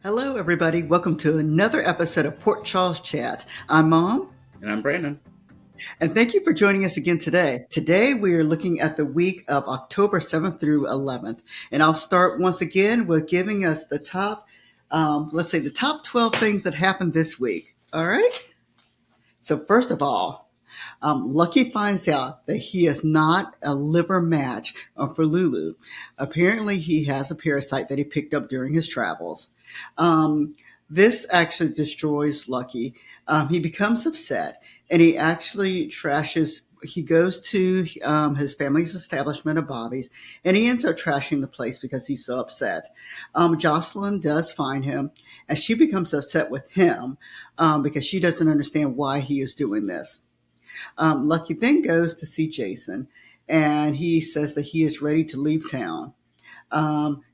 Hello, everybody. Welcome to another episode of Port Charles Chat. I'm Mom, And I'm Brandon. and thank you for joining us again today. Today, we are looking at the week of October 7th through 11th. And I'll start once again with giving us the top, let's say, the top 12 things that happened this week. All right? So, first of all, Lucky finds out that he is not a liver match for Lulu. Apparently, he has a parasite that he picked up during his travels. This actually destroys Lucky. He becomes upset and he actually trashes. He goes to his family's establishment of Bobby's and he ends up trashing the place because he's so upset. Jocelyn does find him and she becomes upset with him because she doesn't understand why he is doing this. Lucky then goes to see Jason, and he says that he is ready to leave town.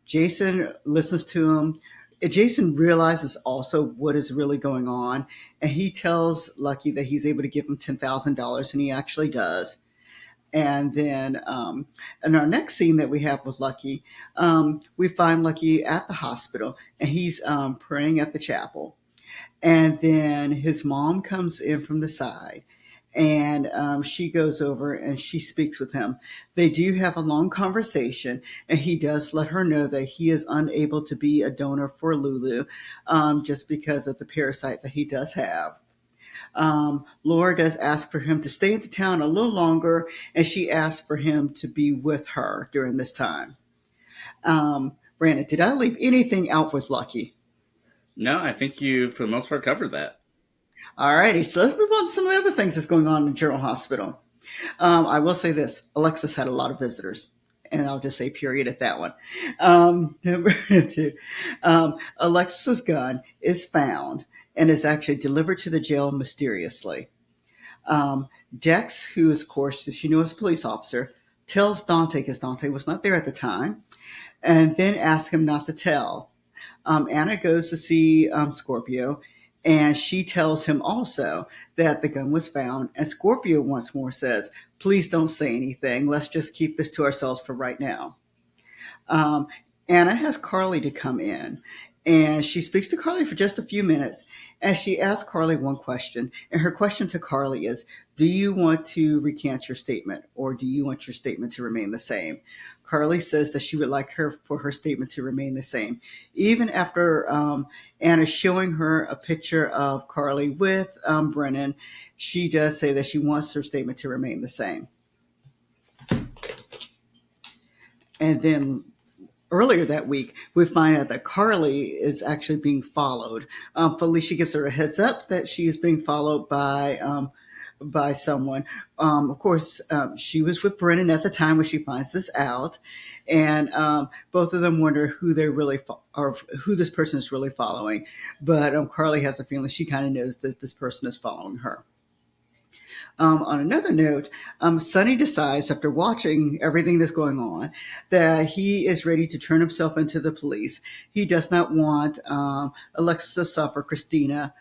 Jason listens to him. Jason realizes also what is really going on, and he tells Lucky that he's able to give him $10,000, and he actually does. And then, in our next scene that we have with Lucky, we find Lucky at the hospital, and he's praying at the chapel. And then his mom comes in from the side and she goes over and she speaks with him. They do have a long conversation, and he does let her know that he is unable to be a donor for Lulu just because of the parasite that he does have. Laura does ask for him to stay into town a little longer, and she asks for him to be with her during this time. Brandon, did I leave anything out with Lucky? No, I think you, for the most part, covered that. All righty, so let's move on to some of the other things that's going on in General Hospital. I will say this: Alexis had a lot of visitors, and I'll just say period at that one. Number two, Alexis's gun is found and is actually delivered to the jail mysteriously. Dex, who is, of course, as you know, is a police officer, tells Dante, because Dante was not there at the time, and then asks him not to tell. Anna goes to see Scorpio, and she tells him also that the gun was found. And Scorpio once more says, "Please don't say anything. Let's just keep this to ourselves for right now." Um, Anna has Carly to come in, and she speaks to Carly for just a few minutes. And she asks Carly one question. And her question to Carly is, do you want to recant your statement, or do you want your statement to remain the same? Carly says that she would like her statement to remain the same. Even after Anna showing her a picture of Carly with Brennan, she does say that she wants her statement to remain the same. And then earlier that week, we find out that Carly is actually being followed. Felicia gives her a heads up that she is being followed by someone. Of course, she was with Brennan at the time when she finds this out, and both of them wonder who they're really or who this person is really following. But Carly has a feeling she kind of knows that this person is following her. On another note, Sonny decides, after watching everything that's going on, that he is ready to turn himself into the police. He does not want Alexis to suffer, Christina,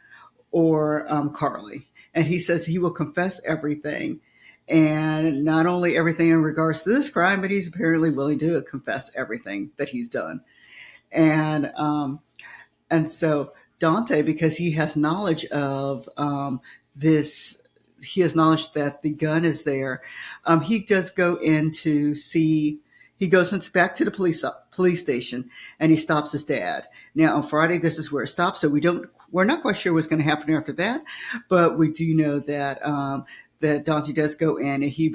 or Carly. And he says he will confess everything. And not only everything in regards to this crime, but he's apparently willing to confess everything that he's done. And so Dante, because he has knowledge of this, he has knowledge that the gun is there. He does go in to see. He goes into back to the police station, and he stops his dad. Now on Friday, this is where it stops. So we're not quite sure what's going to happen after that, but we do know that that Dante does go in, and he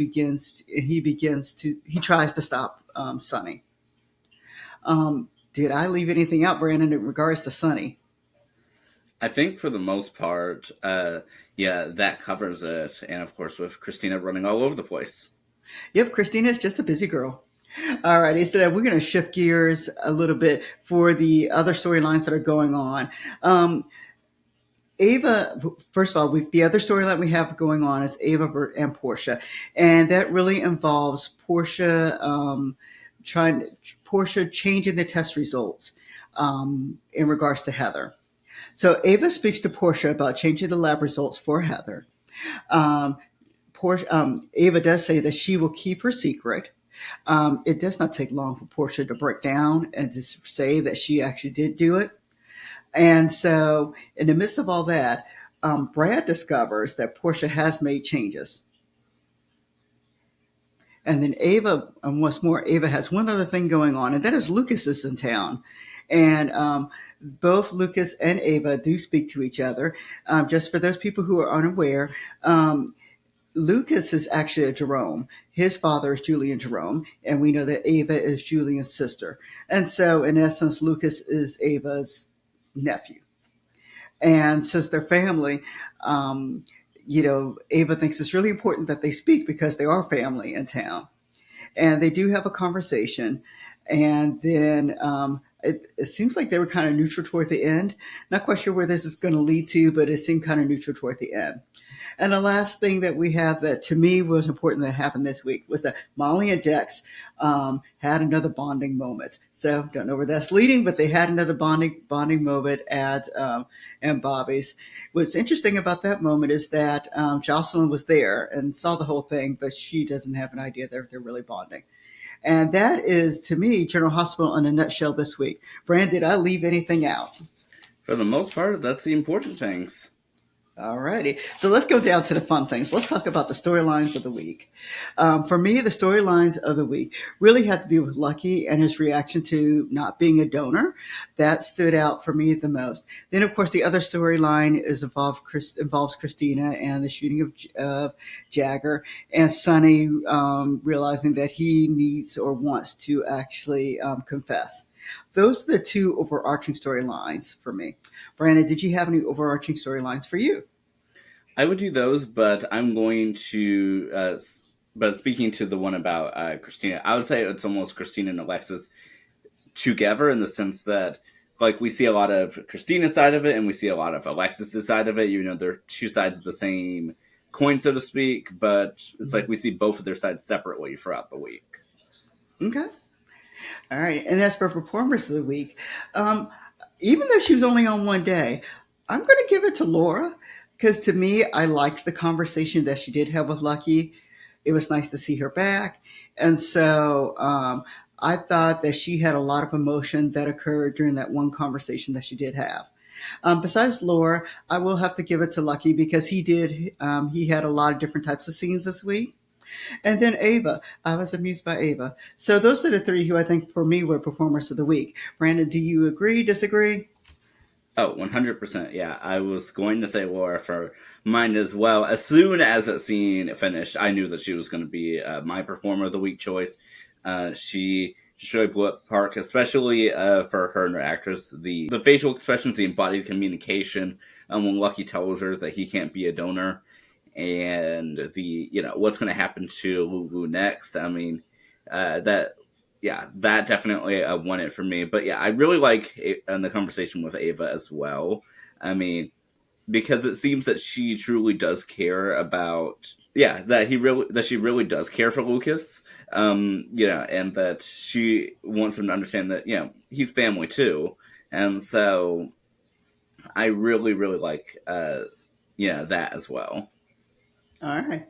tries to stop Sonny. Did I leave anything out, Brandon, in regards to Sonny? I think for the most part, yeah, that covers it. And of course, with Christina running all over the place. Yep, Christina is just a busy girl. All right, so we're going to shift gears a little bit for the other storylines that are going on. Ava, first of all, the other storyline we have going on is Ava and Portia, and that really involves Portia changing the test results in regards to Heather. So Ava speaks to Portia about changing the lab results for Heather. Um, Ava does say that she will keep her secret. It does not take long for Portia to break down and to say that she actually did do it. And so, in the midst of all that, Brad discovers that Portia has made changes. And then Ava, what's more, Ava has one other thing going on, and that is Lucas is in town. And both Lucas and Ava do speak to each other. Just for those people who are unaware, Lucas is actually a Jerome. His father is Julian Jerome, and we know that Ava is Julian's sister. And so, in essence, Lucas is Ava's nephew. And since they're family, um, Ava thinks it's really important that they speak because they are family in town. And they do have a conversation. And then it seems like they were kind of neutral toward the end. Not quite sure where this is going to lead to, but it seemed kind of neutral toward the end. And the last thing that we have that to me was important that happened this week was that Molly and Dex had another bonding moment. So don't know where that's leading, but they had another bonding moment at and Bobby's. What's interesting about that moment is that Jocelyn was there and saw the whole thing, but she doesn't have an idea that they're really bonding. And that is, to me, General Hospital in a nutshell this week. Brand, did I leave anything out? For the most part, that's the important things. Alrighty, so let's go down to the fun things. Let's talk about the storylines of the week. For me, the storylines of the week really had to do with Lucky and his reaction to not being a donor. That stood out for me the most. Then, of course, the other storyline involves Christina and the shooting of Jagger and Sonny realizing that he needs or wants to actually confess. Those are the two overarching storylines for me. Brandon, did you have any overarching storylines for you? I would do those, but I'm going to. But speaking to the one about Christina, I would say it's almost Christina and Alexis together in the sense that, like, we see a lot of Christina's side of it and we see a lot of Alexis's side of it. They're two sides of the same coin, so to speak, but it's like we see both of their sides separately throughout the week. Okay. All right. And as for performers of the week, um, even though she was only on one day, I'm going to give it to Laura because to me, I liked the conversation that she did have with Lucky. It was nice to see her back. And so I thought that she had a lot of emotion that occurred during that one conversation that she did have. Besides Laura, I will have to give it to Lucky because he had a lot of different types of scenes this week. And then Ava. I was amused by Ava. So those are the three who I think for me were performers of the week. Brandon, do you agree, disagree? Oh, 100%. Yeah, I was going to say Laura for mine as well. As soon as that scene finished, I knew that she was going to be my performer of the week choice. She just really blew up the park, especially for her and her actress. The facial expressions, the embodied communication, when Lucky tells her that he can't be a donor, and what's going to happen to Lulu next. I mean, that yeah, that definitely won it for me. But yeah, I really like the conversation with Ava as well. I mean, because it seems that she truly does care about that she really does care for Lucas. And that she wants him to understand that he's family too, and so I really really like that as well. All right.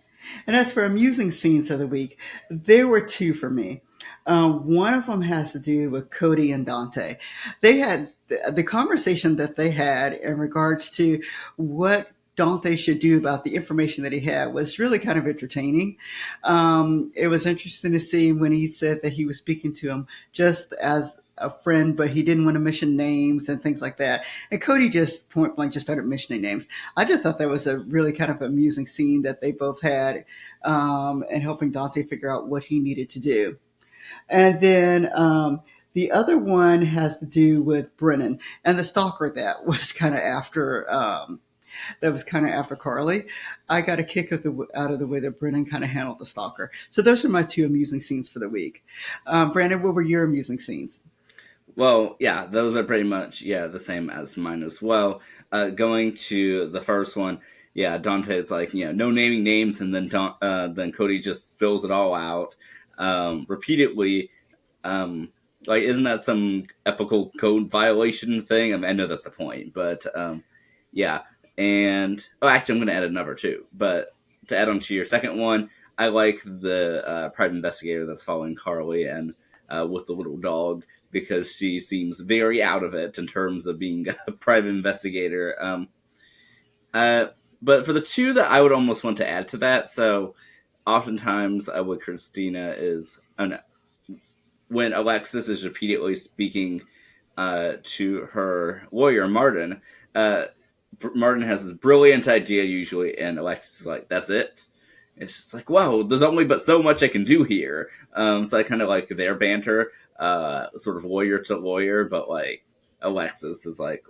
And as for amusing scenes of the week, there were two for me. One of them has to do with Cody and Dante. They had the conversation that they had in regards to what Dante should do about the information that he had was really kind of entertaining. It was interesting to see when he said that he was speaking to him just as a friend, but he didn't want to mention names and things like that. And Cody just point blank just started mentioning names. I just thought that was a really kind of amusing scene that they both had, and helping Dante figure out what he needed to do. And then the other one has to do with Brennan and the stalker that was kind of after Carly. I got a kick out of the way that Brennan kind of handled the stalker. So those are my two amusing scenes for the week. Brandon, what were your amusing scenes? Well, yeah, those are pretty much the same as mine as well. Going to the first one, yeah, Dante's like no naming names, and then Cody just spills it all out repeatedly. Like, isn't that some ethical code violation thing? I mean, I know that's the point, but yeah. And actually, I'm going to add another too. But to add on to your second one, I like the private investigator that's following Carly and with the little dog because she seems very out of it in terms of being a private investigator. Uh, but for the two that I would almost want to add to that, so oftentimes with Christina is when Alexis is repeatedly speaking to her lawyer Martin. Uh, Martin has this brilliant idea usually, and Alexis is like, "That's it." It's just like, "Whoa, there's only but so much I can do here." So I kind of like their banter, sort of lawyer to lawyer, but like Alexis is like,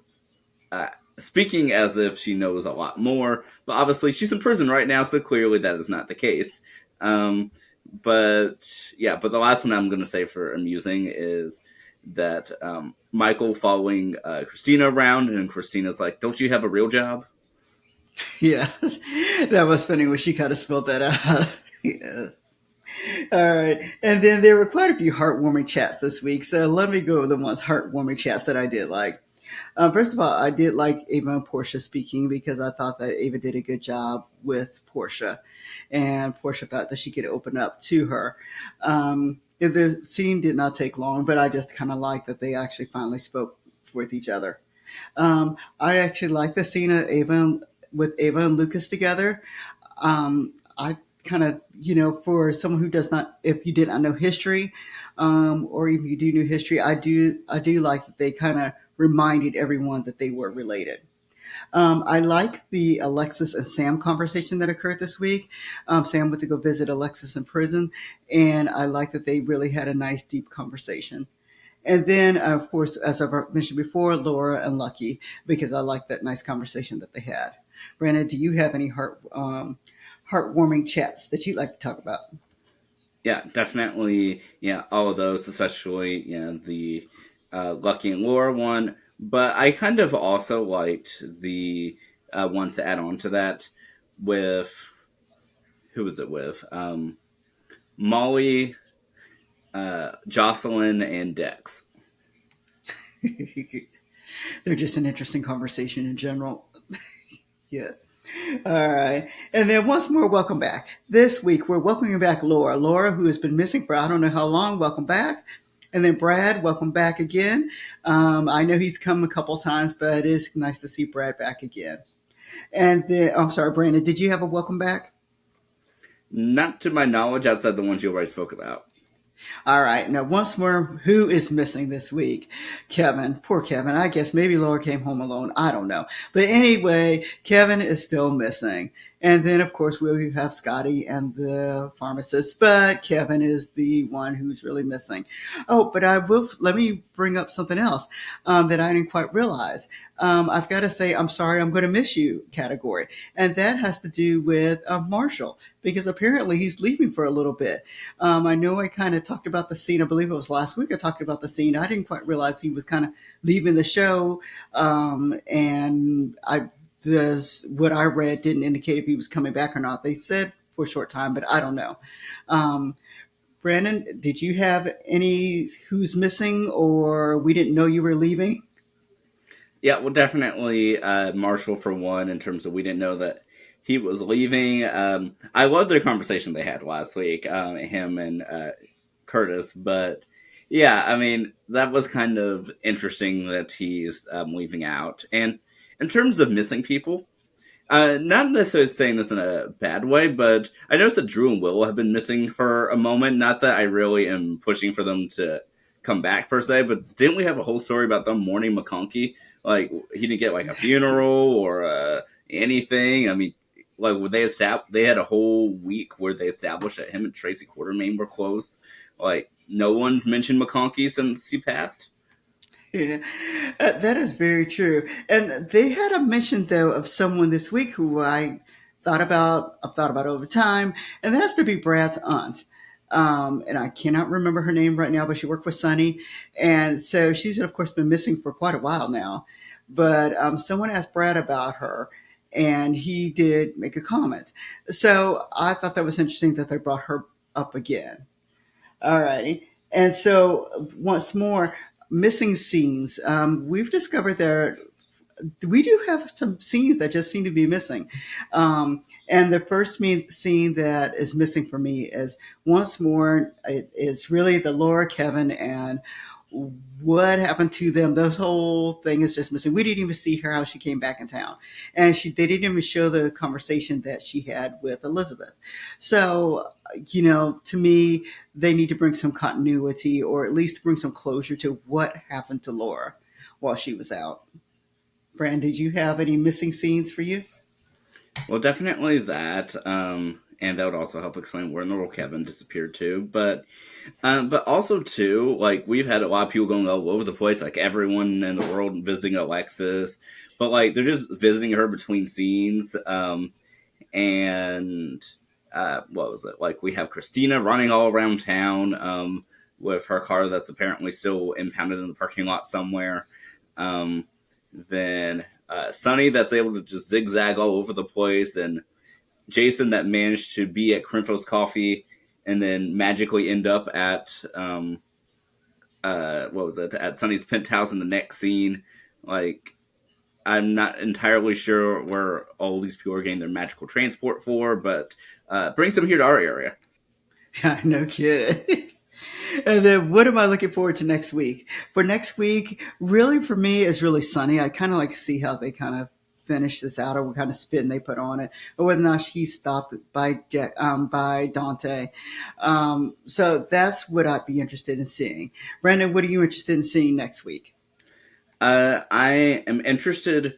uh, speaking as if she knows a lot more, but obviously she's in prison right now, so clearly that is not the case. Um, but yeah, but the last one I'm going to say for amusing is that Michael following Christina around, and Christina's like, "Don't you have a real job?" Yeah, that was funny when she kind of spelled that out. Yeah. All right. And then there were quite a few heartwarming chats this week. So let me go over the ones heartwarming chats that I did like. First of all, I did like Ava and Portia speaking because I thought that Ava did a good job with Portia, and Portia thought that she could open up to her. The scene did not take long, but I just kind of liked that they actually finally spoke with each other. I actually like the scene of with Ava and Lucas together. I kind of, for someone who does not, if you did not know history, or if you do know history, I do like they kind of reminded everyone that they were related. I like the Alexis and Sam conversation that occurred this week. Sam went to go visit Alexis in prison, and I like that they really had a nice, deep conversation. And then, of course, as I've mentioned before, Laura and Lucky, because I like that nice conversation that they had. Brandon, do you have any heartwarming chats that you'd like to talk about? Yeah, definitely. Yeah, all of those, especially the Lucky and Laura one. But I kind of also liked the ones to add on to that with who was it with? Molly, Jocelyn, and Dex. They're just an interesting conversation in general. Yeah. All right. And then once more, welcome back. This week, we're welcoming back Laura. Laura, who has been missing for I don't know how long, welcome back. And then Brad, welcome back again. I know he's come a couple times, but it is nice to see Brad back again. And then, I'm sorry, Brandon, did you have a welcome back? Not to my knowledge, outside the ones you already spoke about. All right. Now, once more, who is missing this week? Kevin. Poor Kevin. I guess maybe Laura came home alone. I don't know. But anyway, Kevin is still missing. And then, of course, we have Scotty and the pharmacist, but Kevin is the one who's really missing. Oh, but let me bring up something else that I didn't quite realize. I've got to say, I'm sorry, I'm going to miss you category. And that has to do with Marshall, because apparently he's leaving for a little bit. I know I kind of talked about the scene. I believe it was last week I talked about the scene. I didn't quite realize he was kind of leaving the show. And what I read didn't indicate if he was coming back or not. They said for a short time, but I don't know. Um, Brandon, did you have any who's missing or we didn't know you were leaving? Yeah, well, definitely Marshall for one. In terms of we didn't know that he was leaving. I loved their conversation they had last week, him and Curtis. But yeah, I mean that was kind of interesting that he's leaving out. And in terms of missing people, not necessarily saying this in a bad way, but I noticed that Drew and Will have been missing for a moment. Not that I really am pushing for them to come back per se, but didn't we have a whole story about them mourning McConkey? Like he didn't get like a funeral or anything. I mean, like when they had a whole week where they established that him and Tracy Quartermain were close. Like no one's mentioned McConkey since he passed. Yeah, that is very true. And they had a mention though of someone this week who I've thought about over time, and that has to be Brad's aunt. And I cannot remember her name right now, but she worked with Sonny, and so she's of course been missing for quite a while now. But someone asked Brad about her, and he did make a comment. So I thought that was interesting that they brought her up again. All righty. And so, once more, missing scenes. We've discovered there we do have some scenes that just seem to be missing. And the first scene that is missing for me is once more, it is really the Laura, Kevin, and what happened to them. This whole thing is just missing. We didn't even see her how she came back in town, and they didn't even show the conversation that she had with Elizabeth. So, to me, they need to bring some continuity, or at least bring some closure to what happened to Laura while she was out. Brand, did you have any missing scenes for you? Well, definitely that. And that would also help explain where little Kevin disappeared too. But also too, like we've had a lot of people going all over the place, like everyone in the world visiting Alexis, but like they're just visiting her between scenes. And what was it? Like we have Christina running all around town with her car that's apparently still impounded in the parking lot somewhere. Um, then Sonny that's able to just zigzag all over the place, and Jason that managed to be at Crinfo's Coffee and then magically end up at what was it, at Sonny's penthouse in the next scene. Like I'm not entirely sure where all these people are getting their magical transport for, but brings them here to our area. Yeah, no kidding. And then what am I looking forward to next week? For next week, really for me is really Sunny. I kind of like to see how they kind of finish this out, or what kind of spin they put on it, or whether or not he's stopped by Dante. So that's what I'd be interested in seeing. Brandon, what are you interested in seeing next week? I am interested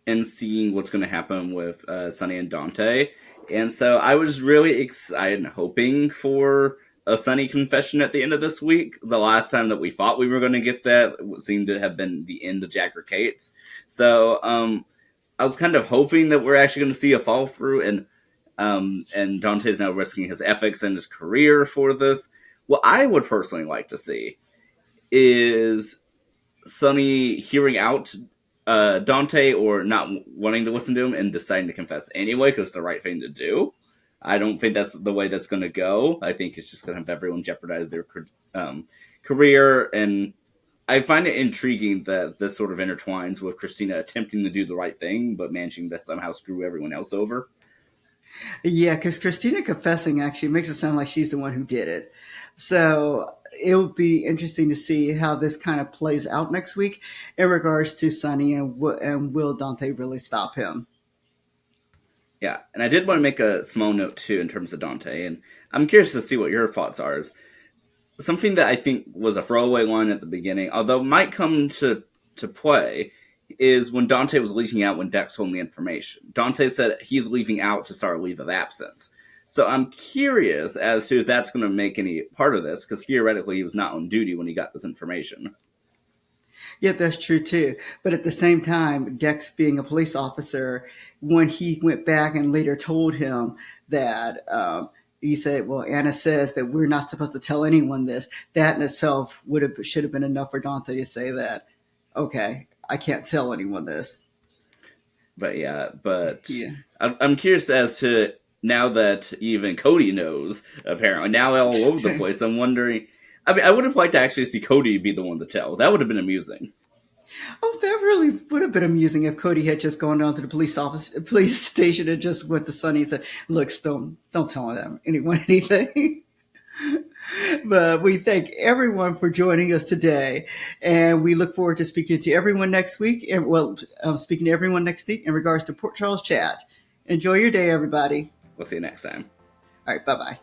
in seeing what's going to happen with Sonny and Dante. And so I was really excited and hoping for a Sonny confession at the end of this week. The last time that we thought we were going to get that seemed to have been the end of Jacker Cates. So I was kind of hoping that we're actually going to see a fall through, and Dante's now risking his ethics and his career for this. What I would personally like to see is Sonny hearing out Dante or not wanting to listen to him and deciding to confess anyway because it's the right thing to do. I don't think that's the way that's going to go. I think it's just going to have everyone jeopardize their career. And I find it intriguing that this sort of intertwines with Christina attempting to do the right thing, but managing to somehow screw everyone else over. Yeah, because Christina confessing actually makes it sound like she's the one who did it. So it'll be interesting to see how this kind of plays out next week in regards to Sonny, and will Dante really stop him? Yeah, and I did want to make a small note too in terms of Dante, and I'm curious to see what your thoughts are. Something that I think was a throwaway line at the beginning, although might come to play, is when Dante was leaving out when Dex told him the information. Dante said he's leaving out to start a leave of absence. So I'm curious as to if that's going to make any part of this, because theoretically he was not on duty when he got this information. Yep, that's true too. But at the same time, Dex being a police officer, when he went back and later told him that, he said, "Well, Anna says that we're not supposed to tell anyone this." That in itself should have been enough for Dante to say that, "Okay, I can't tell anyone this." But yeah, but Yeah. I'm curious as to now that even Cody knows, apparently, now all over the place, I'm wondering. I mean, I would have liked to actually see Cody be the one to tell. That would have been amusing. Oh, that really would have been amusing if Cody had just gone down to the police station, and just went to Sonny and said, "Look, don't tell them anyone anything." But we thank everyone for joining us today, and we look forward to speaking to everyone next week. And speaking to everyone next week in regards to Port Charles Chat. Enjoy your day, everybody. We'll see you next time. All right, bye bye.